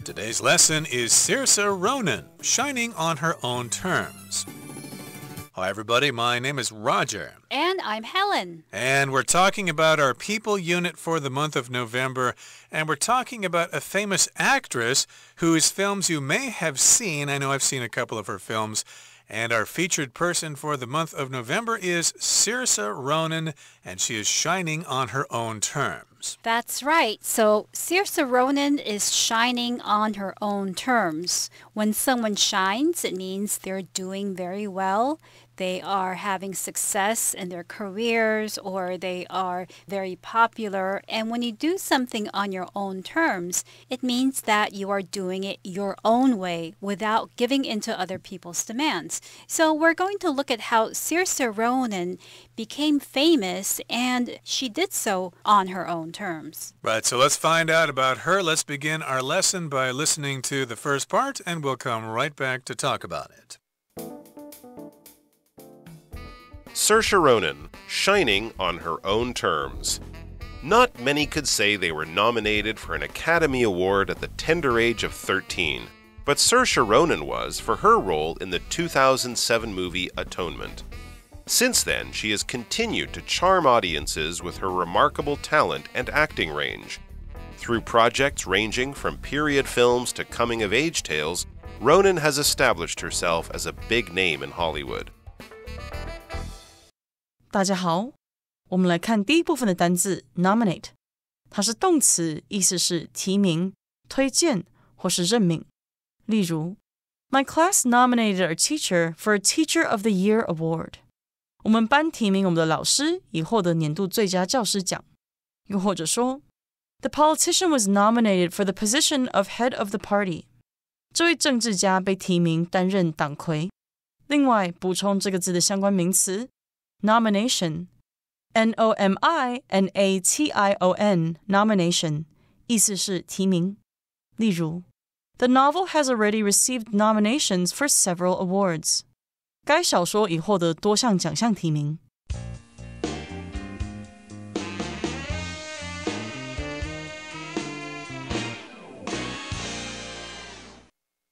Today's lesson is Saoirse Ronan, shining on her own terms. Hi everybody, my name is Roger. And I'm Helen. And we're talking about our people unit for the month of November. And we're talking about a famous actress whose films you may have seen. I know I've seen a couple of her films. And our featured person for the month of November is Saoirse Ronan, and she is shining on her own terms. That's right. So Saoirse Ronan is shining on her own terms. When someone shines, it means they're doing very well. They are having success in their careers, or they are very popular. And when you do something on your own terms, it means that you are doing it your own way without giving into other people's demands. So we're going to look at how Saoirse Ronan became famous, and she did so on her own terms. Right, so let's find out about her. Let's begin our lesson by listening to the first part, and we'll come right back to talk about it. Saoirse Ronan, shining on her own terms. Not many could say they were nominated for an Academy Award at the tender age of 13, but Saoirse Ronan was for her role in the 2007 movie Atonement. Since then, she has continued to charm audiences with her remarkable talent and acting range. Through projects ranging from period films to coming-of-age tales, Ronan has established herself as a big name in Hollywood. 大家好，我们来看第一部分的单字 nominate。它是动词，意思是提名、推荐或是任命。例如 My class nominated our teacher for a Teacher of the Year award. 我们班提名我们的老师以获得年度最佳教师奖。又或者说 The politician was nominated for the position of head of the party. 这位政治家被提名担任党魁。另外，补充这个字的相关名词Nomination, N-O-M-I-N-A-T-I-O-N, nomination, 意思是提名。例如 The novel has already received nominations for several awards. 该小说已获得多项奖项提名。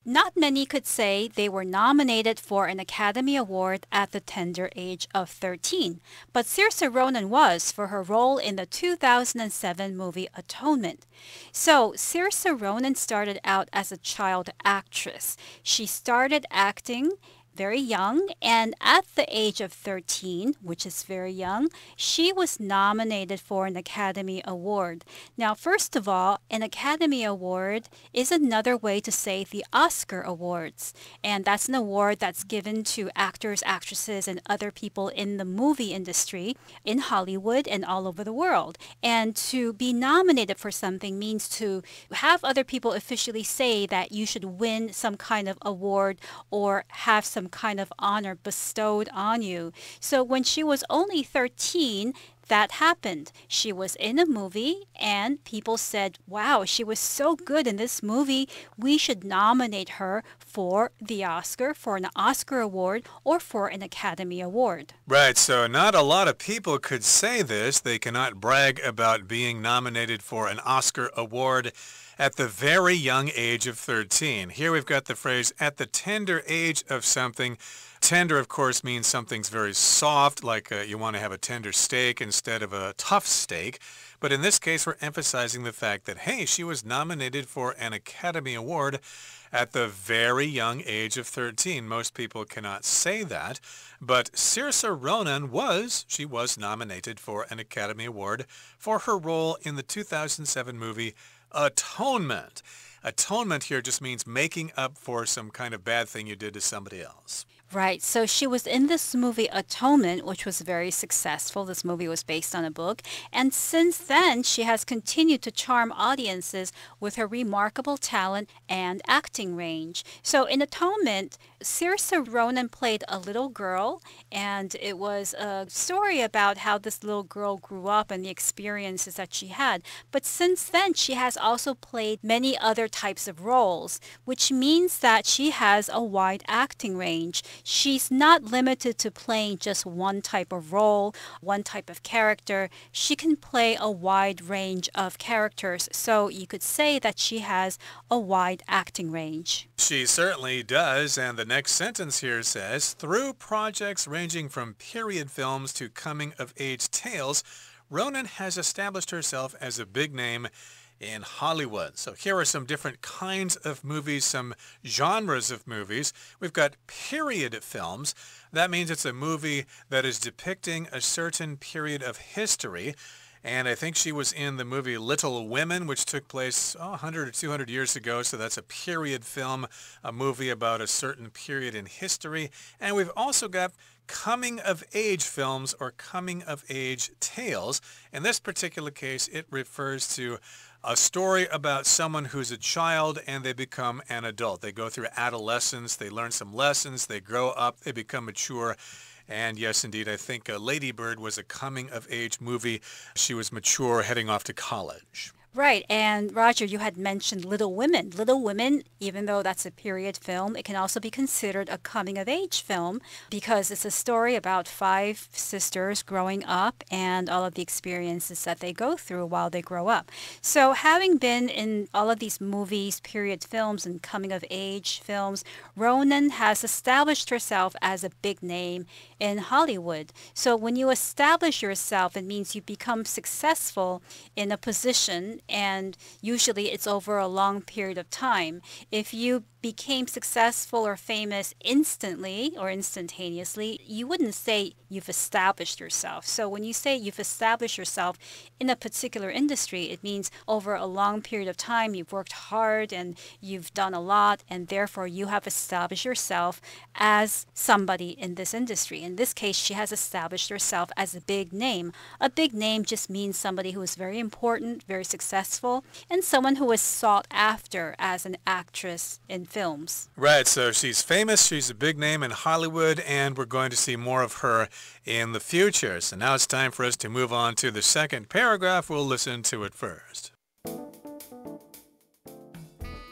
Not many could say they were nominated for an Academy Award at the tender age of 13, but Saoirse Ronan was for her role in the 2007 movie Atonement. So, Saoirse Ronan started out as a child actress. She started acting very young, and at the age of 13, which is very young, she was nominated for an Academy Award. Now, first of all, an Academy Award is another way to say the Oscar Awards, and that's an award that's given to actors, actresses, and other people in the movie industry in Hollywood and all over the world. And to be nominated for something means to have other people officially say that you should win some kind of award or have some kind of honor bestowed on you. So when she was only 13, that happened. She was in a movie and people said, wow, she was so good in this movie. We should nominate her for the Oscar, for an Oscar award, or for an Academy Award. Right, so not a lot of people could say this. They cannot brag about being nominated for an Oscar award at the very young age of 13. Here we've got the phrase, at the tender age of something. Tender, of course, means something's very soft, like you want to have a tender steak instead of a tough steak. But in this case, we're emphasizing the fact that, hey, she was nominated for an Academy Award at the very young age of 13. Most people cannot say that, but Saoirse Ronan was nominated for an Academy Award for her role in the 2007 movie Atonement. Atonement here just means making up for some kind of bad thing you did to somebody else. Right. So she was in this movie Atonement, which was very successful. This movie was based on a book. And since then, she has continued to charm audiences with her remarkable talent and acting range. So in Atonement, Saoirse Ronan played a little girl, and it was a story about how this little girl grew up and the experiences that she had. But since then, she has also played many other types of roles, which means that she has a wide acting range. she's not limited to playing just one type of role, one type of character. She can play a wide range of characters, so you could say that she has a wide acting range. She certainly does, and the next sentence here says, through projects ranging from period films to coming-of-age tales, Ronan has established herself as a big name in Hollywood. So here are some different kinds of movies, some genres of movies. We've got period films. That means it's a movie that is depicting a certain period of history. And I think she was in the movie Little Women, which took place 100 or 200 years ago. So that's a period film, a movie about a certain period in history. And we've also got coming-of-age films or coming-of-age tales. In this particular case, it refers to a story about someone who's a child and they become an adult. They go through adolescence, they learn some lessons, they grow up, they become mature. And yes, indeed, I think Lady Bird was a coming-of-age movie. She was mature, heading off to college. Right, and Roger, you had mentioned Little Women. Little Women, even though that's a period film, it can also be considered a coming-of-age film because it's a story about 5 sisters growing up and all of the experiences that they go through while they grow up. So having been in all of these movies, period films, and coming-of-age films, Ronan has established herself as a big name in Hollywood. So when you establish yourself, it means you become successful in a position, and usually it's over a long period of time. If you became successful or famous instantly or instantaneously, you wouldn't say you've established yourself. So when you say you've established yourself in a particular industry, it means over a long period of time you've worked hard and you've done a lot, and therefore you have established yourself as somebody in this industry. In this case, she has established herself as a big name. A big name just means somebody who is very important, very successful, and someone who is sought after as an actress in films. Right, so she's famous, she's a big name in Hollywood, and we're going to see more of her in the future. So now it's time for us to move on to the second paragraph. We'll listen to it first.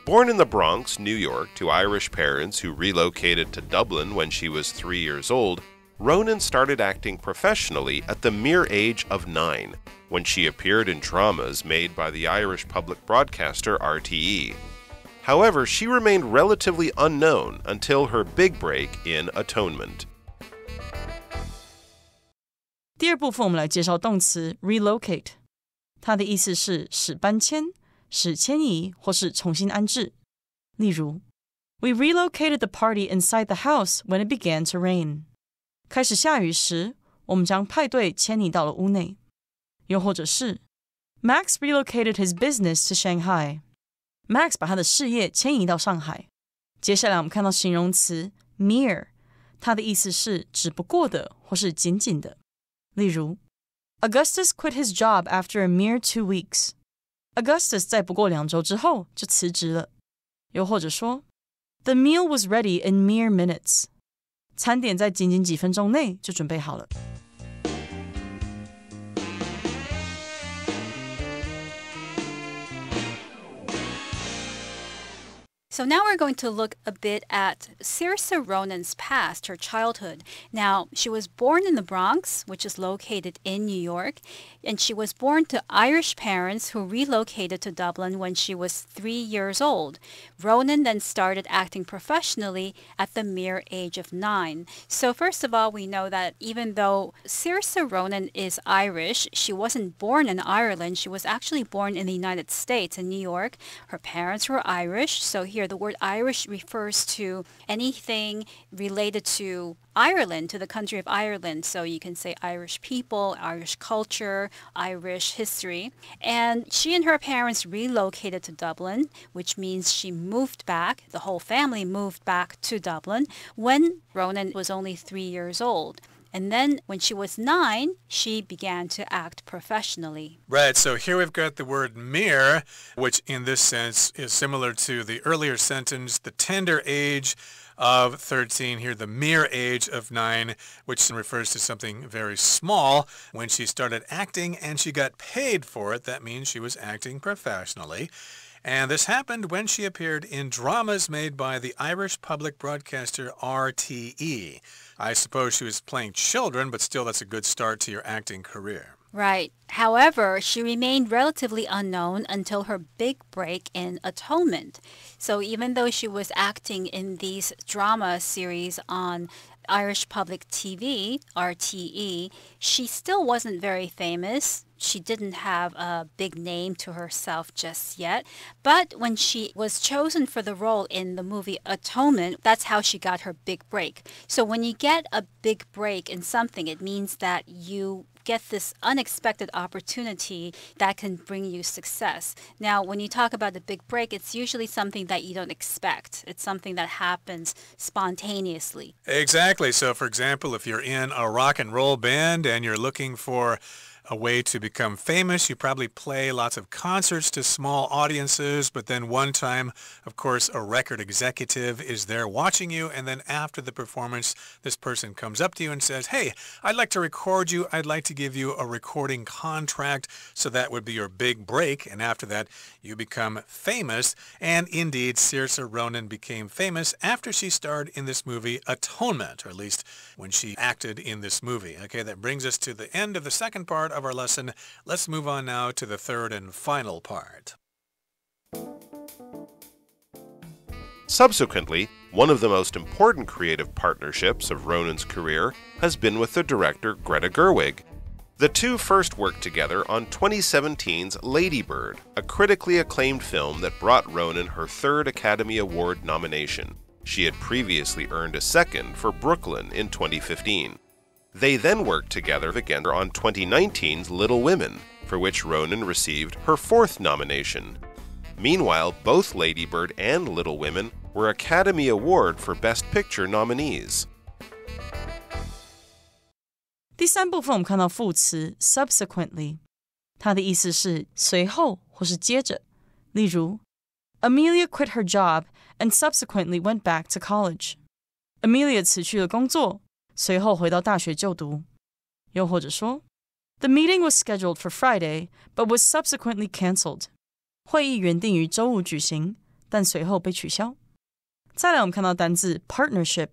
Born in the Bronx, New York, to Irish parents who relocated to Dublin when she was 3 years old, Ronan started acting professionally at the mere age of 9, when she appeared in dramas made by the Irish public broadcaster RTE. However, she remained relatively unknown until her big break in Atonement. 第二部分我们来介绍动词 relocate， 它的意思是使搬迁、使迁移或是重新安置。例如 We relocated the party inside the house when it began to rain. 开始下雨时，我们将派对迁移到了屋内。又或者是 Max relocated his business to Shanghai.Max 把他的事业迁移到上海。接下来我们看到形容词 mere， 它的意思是只不过的或是仅仅的。例如 Augustus quit his job after a mere 2 weeks. Augustus 在不过2周之后就辞职了。又或者说 The meal was ready in mere minutes. 餐点在仅仅几分钟内就准备好了。So now we're going to look a bit at Saoirse Ronan's past, her childhood. Now, she was born in the Bronx, which is located in New York, and she was born to Irish parents who relocated to Dublin when she was 3 years old. Ronan then started acting professionally at the mere age of 9. So first of all, we know that even though Saoirse Ronan is Irish, she wasn't born in Ireland. She was actually born in the United States, in New York. Her parents were Irish, so here the word Irish refers to anything related to Ireland, to the country of Ireland. So you can say Irish people, Irish culture, Irish history. And she and her parents relocated to Dublin, which means she moved back, the whole family moved back to Dublin when Ronan was only 3 years old. And then when she was 9, she began to act professionally. Right, so here we've got the word mere, which in this sense is similar to the earlier sentence, the tender age of 13, here the mere age of 9, which refers to something very small. When she started acting and she got paid for it, that means she was acting professionally. And this happened when she appeared in dramas made by the Irish public broadcaster RTE. I suppose she was playing children, but still that's a good start to your acting career. Right. However, she remained relatively unknown until her big break in Atonement. So even though she was acting in these drama series on Irish public TV, RTE, she still wasn't very famous. She didn't have a big name to herself just yet. But when she was chosen for the role in the movie Atonement, that's how she got her big break. So when you get a big break in something, it means that you get this unexpected opportunity that can bring you success. Now, when you talk about the big break, it's usually something that you don't expect. It's something that happens spontaneously. Exactly. So, for example, if you're in a rock and roll band and you're looking for a way to become famous, you probably play lots of concerts to small audiences, but then one time, of course, a record executive is there watching you, and then after the performance, this person comes up to you and says, hey, I'd like to record you. I'd like to give you a recording contract. So that would be your big break, and after that, you become famous. And indeed, Saoirse Ronan became famous after she starred in this movie Atonement, or at least when she acted in this movie. Okay, that brings us to the end of the second part of our lesson. Let's move on now to the third and final part. Subsequently, one of the most important creative partnerships of Ronan's career has been with the director Greta Gerwig. The two first worked together on 2017's Lady Bird, a critically acclaimed film that brought Ronan her third Academy Award nomination. She had previously earned a second for Brooklyn in 2015. They then worked together again on 2019's Little Women, for which Ronan received her fourth nomination. Meanwhile, both Lady Bird and Little Women were Academy Award for Best Picture nominees. 第三部分我们看到副词 subsequently， 它的意思是随后或是接着。例如 Amelia quit her job and subsequently went back to college. Amelia 辞去了工作，随后回到大学就读。又或者说 The meeting was scheduled for Friday, but was subsequently cancelled. 会议原定于周五举行，但随后被取消。再来我们看到单字 partnership，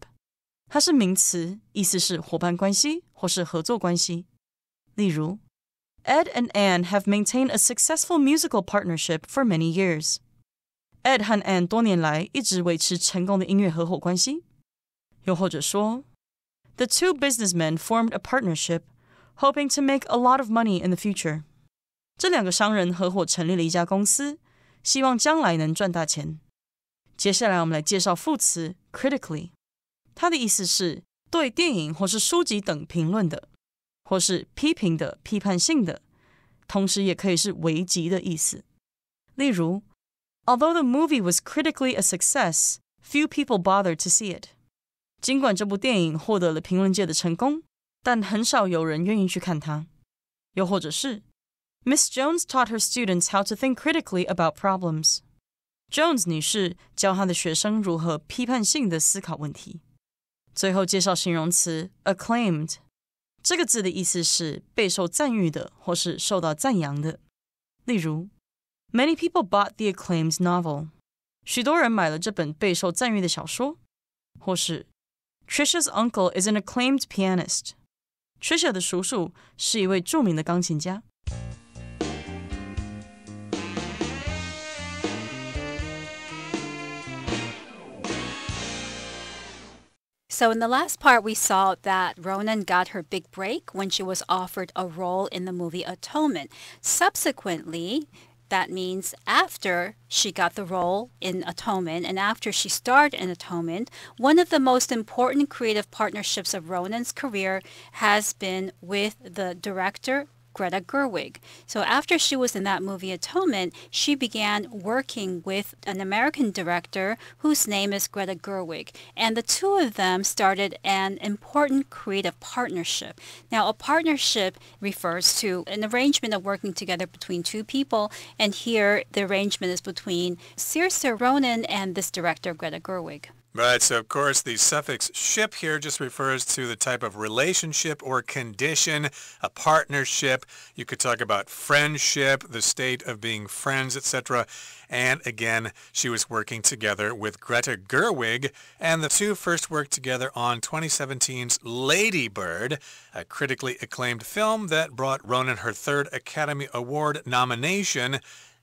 它是名词，意思是伙伴关系或是合作关系。例如 Ed and Anne have maintained a successful musical partnership for many years. Ed 和 Anne 多年来一直维持成功的音乐合伙关系。又或者说 The two businessmen formed a partnership, hoping to make a lot of money in the future. 这两个商人合伙成立了一家公司，希望将来能赚大钱。接下来我们来介绍副词 critically， 它的意思是对电影或是书籍等评论的，或是批评的、批判性的，同时也可以是危急的意思。例如 Although the movie was critically a success, few people bothered to see it. 尽管这部电影获得了评论界的成功，但很少有人愿意去看它。又或者是 Miss Jones taught her students how to think critically about problems. Jones 女士教她的学生如何批判性的思考问题。最后介绍形容词 acclaimed， 这个字的意思是备受赞誉的或是受到赞扬的。例如 Many people bought the acclaimed novel. 许多人买了这本备受赞誉的小说。或是Trisha's uncle is an acclaimed pianist. Trisha 的叔叔是一位著名的钢琴家。So in the last part, we saw that Ronan got her big break when she was offered a role in the movie Atonement. Subsequently, that means after she got the role in Atonement and after she starred in Atonement, one of the most important creative partnerships of Ronan's career has been with the director Greta Gerwig. So after she was in that movie Atonement, she began working with an American director whose name is Greta Gerwig. And the two of them started an important creative partnership. Now, a partnership refers to an arrangement of working together between two people. And here, the arrangement is between Saoirse Ronan and this director, Greta Gerwig. Right, so of course the suffix ship here just refers to the type of relationship or condition, a partnership. You could talk about friendship, the state of being friends, etc. And again, she was working together with Greta Gerwig, and the two first worked together on 2017's Lady Bird, a critically acclaimed film that brought Ronan her third Academy Award nomination,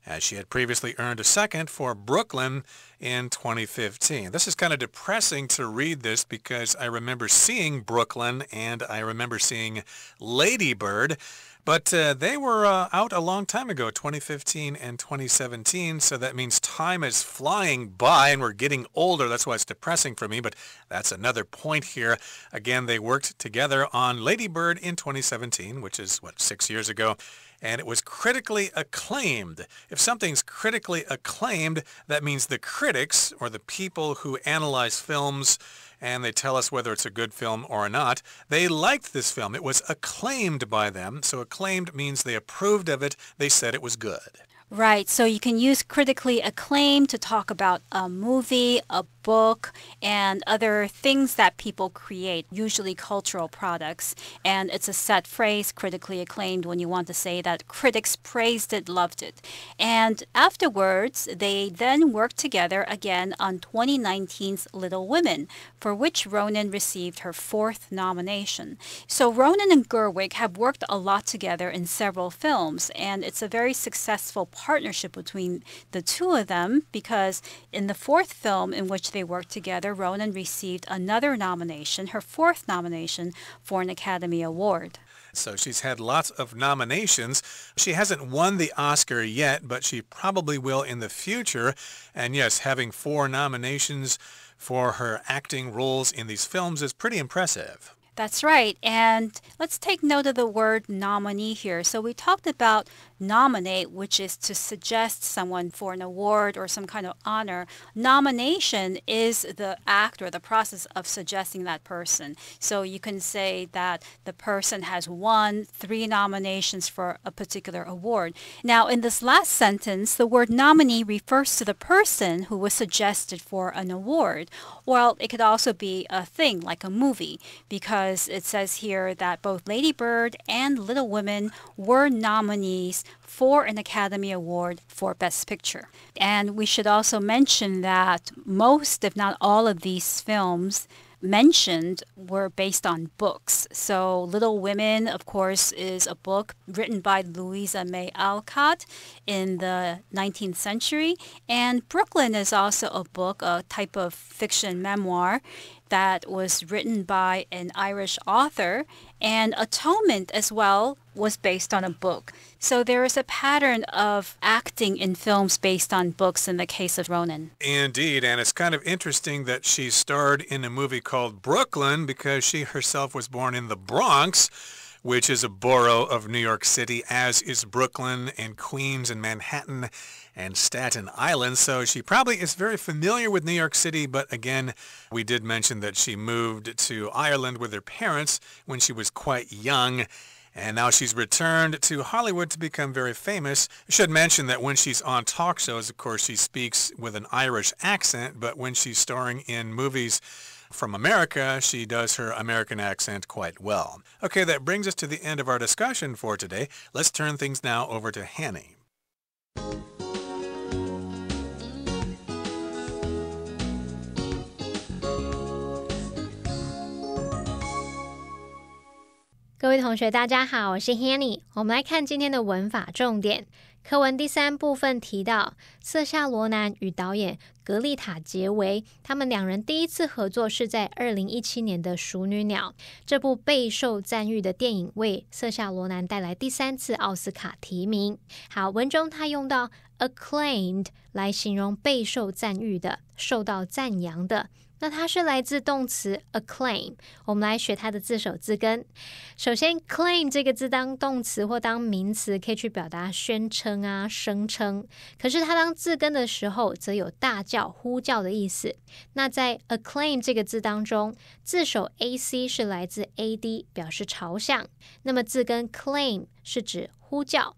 as she had previously earned a second for Brooklyn in 2015. This is kind of depressing to read this because I remember seeing Brooklyn and I remember seeing Lady Bird, but they were out a long time ago, 2015 and 2017, so that means time is flying by and we're getting older. That's why it's depressing for me, but that's another point here. Again, they worked together on Lady Bird in 2017, which is, 6 years ago. And it was critically acclaimed. If something's critically acclaimed, that means the critics, or the people who analyze films, and they tell us whether it's a good film or not, they liked this film. It was acclaimed by them. So acclaimed means they approved of it. They said it was good. Right, so you can use critically acclaimed to talk about a movie, a book, and other things that people create, usually cultural products. And it's a set phrase, critically acclaimed, when you want to say that critics praised it, loved it. And afterwards, they then worked together again on 2019's Little Women, for which Ronan received her fourth nomination. So Ronan and Gerwig have worked a lot together in several films, and it's a very successful partnership between the two of them because in the fourth film in which they worked together, Ronan received another nomination, her fourth nomination for an Academy Award. So she's had lots of nominations. She hasn't won the Oscar yet, but she probably will in the future. And yes, having 4 nominations for her acting roles in these films is pretty impressive. That's right. And let's take note of the word nominee here. So we talked about nominate, which is to suggest someone for an award or some kind of honor. Nomination is the act or the process of suggesting that person. So you can say that the person has won 3 nominations for a particular award. Now, in this last sentence, the word nominee refers to the person who was suggested for an award. Well, it could also be a thing like a movie, because it says here that both Lady Bird and Little Women were nominees for an Academy Award for Best Picture. And we should also mention that most, if not all, of these films mentioned were based on books. So Little Women, of course, is a book written by Louisa May Alcott in the 19th century. And Brooklyn is also a book, a type of fiction memoir that was written by an Irish author. And Atonement as well was based on a book. So there is a pattern of acting in films based on books in the case of Ronan. Indeed, and it's kind of interesting that she starred in a movie called Brooklyn because she herself was born in the Bronx, which is a borough of New York City, as is Brooklyn and Queens and Manhattan and Staten Island. So she probably is very familiar with New York City, but again, we did mention that she moved to Ireland with her parents when she was quite young. And now she's returned to Hollywood to become very famous. I should mention that when she's on talk shows, of course, she speaks with an Irish accent, but when she's starring in movies from America, she does her American accent quite well. Okay, that brings us to the end of our discussion for today. Let's turn things now over to Hanny. 各位同学大家好，我是 Hanny。 我们来看今天的文法重点。课文第3部分提到，瑟夏罗南与导演格丽塔杰维，他们2人第一次合作是在2017年的《熟女鸟》。这部备受赞誉的电影为瑟夏罗南带来第3次奥斯卡提名。好，文中他用到 acclaimed 来形容备受赞誉的、受到赞扬的。那它是来自动词 acclaim， 我们来学它的字首字根。首先 claim 这个字当动词或当名词可以去表达宣称啊、声称，可是它当字根的时候则有大叫、呼叫的意思。那在 acclaim 这个字当中，字首 AC 是来自 AD， 表示朝向，那么字根 claim 是指呼叫。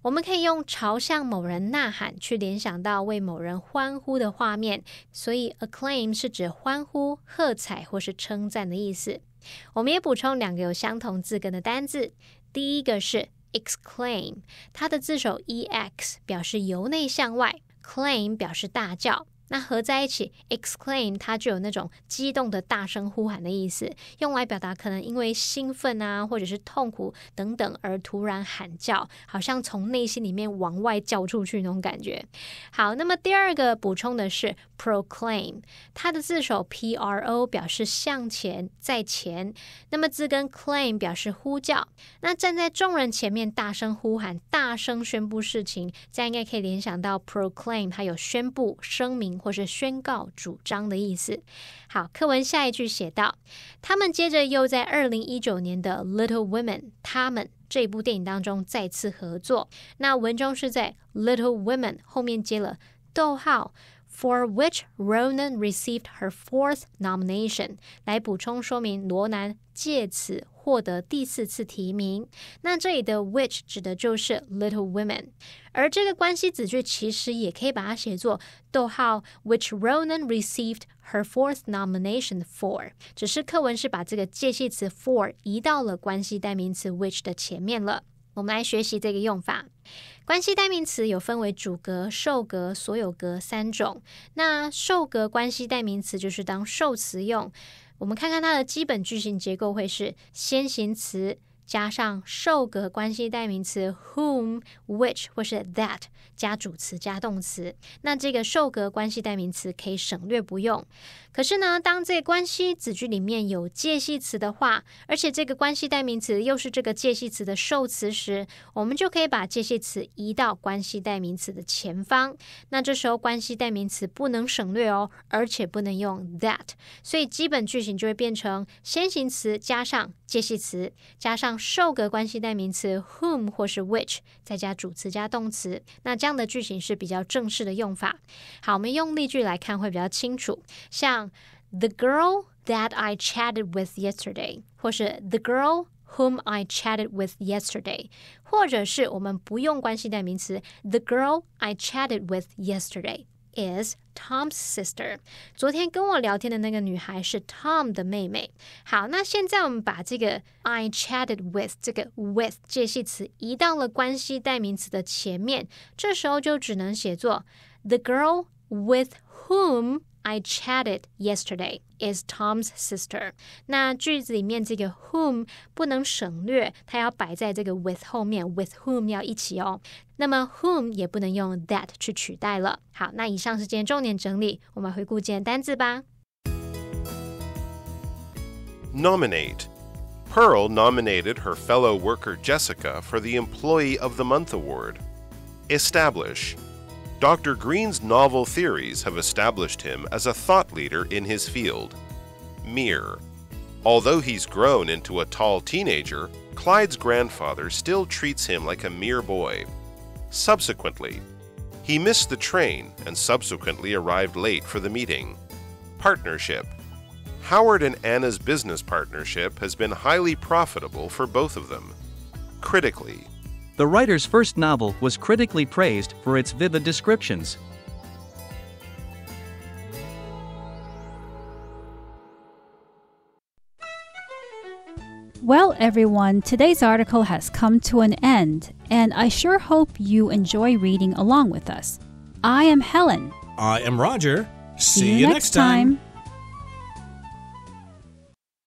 我们可以用朝向某人呐喊去联想到为某人欢呼的画面，所以 acclaim 是指欢呼、喝彩或是称赞的意思。我们也补充2个有相同字根的单字，第一个是 exclaim， 它的字首 ex 表示由内向外， claim 表示大叫，那合在一起 exclaim 它就有那种激动的大声呼喊的意思，用来表达可能因为兴奋啊或者是痛苦等等而突然喊叫，好像从内心里面往外叫出去那种感觉。好，那么第2个补充的是 proclaim， 它的字首 pro 表示向前在前，那么字根 claim 表示呼叫，那站在众人前面大声呼喊，大声宣布事情，这样应该可以联想到 proclaim 它有宣布、声明或是宣告、主张的意思。好，课文下一句写道，他们接着又在2019年的 Little Women 他们这部电影当中再次合作，那文中是在 Little Women 后面接了逗号For which Ronan received her 4th nomination 来补充说明罗南借此获得第4次提名。那这里的 which 指的就是 Little Women， 而这个关系子句其实也可以把它写作逗号 which Ronan received her 4th nomination for， 只是课文是把这个介系词 for 移到了关系代名词 which 的前面了。我们来学习这个用法。关系代名词有分为主格、受格、所有格3种。那受格关系代名词就是当受词用。我们看看它的基本句型结构会是先行词加上受格关系代名词 whom, which 或是 that 加主词加动词。那这个受格关系代名词可以省略不用。可是呢，当这个关系子句里面有介系词的话，而且这个关系代名词又是这个介系词的受词时，我们就可以把介系词移到关系代名词的前方。那这时候关系代名词不能省略哦，而且不能用 that， 所以基本句型就会变成先行词加上介系词加上受格关系代名词 whom 或是 which 再加主词加动词。那这样的句型是比较正式的用法。好，我们用例句来看会比较清楚，像The girl that I chatted with yesterday 或是 The girl whom I chatted with yesterday， 或者是我们不用关系代名词 The girl I chatted with yesterday is Tom's sister， 昨天跟我聊天的那个女孩是 Tom 的妹妹。好，那现在我们把这个 I chatted with 这个 with 介系词移到了关系代名词的前面，这时候就只能写作 The girl with whom I chatted yesterday is Tom's sister。 那句子里面这个 whom 不能省略，它要摆在这个 with 后面， with whom 要一起哦。那么 whom 也不能用 that 去取代了。好，那以上是今天重点整理，我们回顾今天单字吧。Nominate. Pearl nominated her fellow worker Jessica for the Employee of the Month award. Establish.Dr. Green's novel theories have established him as a thought leader in his field. Mirror. Although he's grown into a tall teenager, Clyde's grandfather still treats him like a mere boy. Subsequently. He missed the train and subsequently arrived late for the meeting. Partnership. Howard and Anna's business partnership has been highly profitable for both of them. Critically.The writer's first novel was critically praised for its vivid descriptions. Well, everyone, today's article has come to an end, and I sure hope you enjoy reading along with us. I am Helen. I am Roger. See you next time.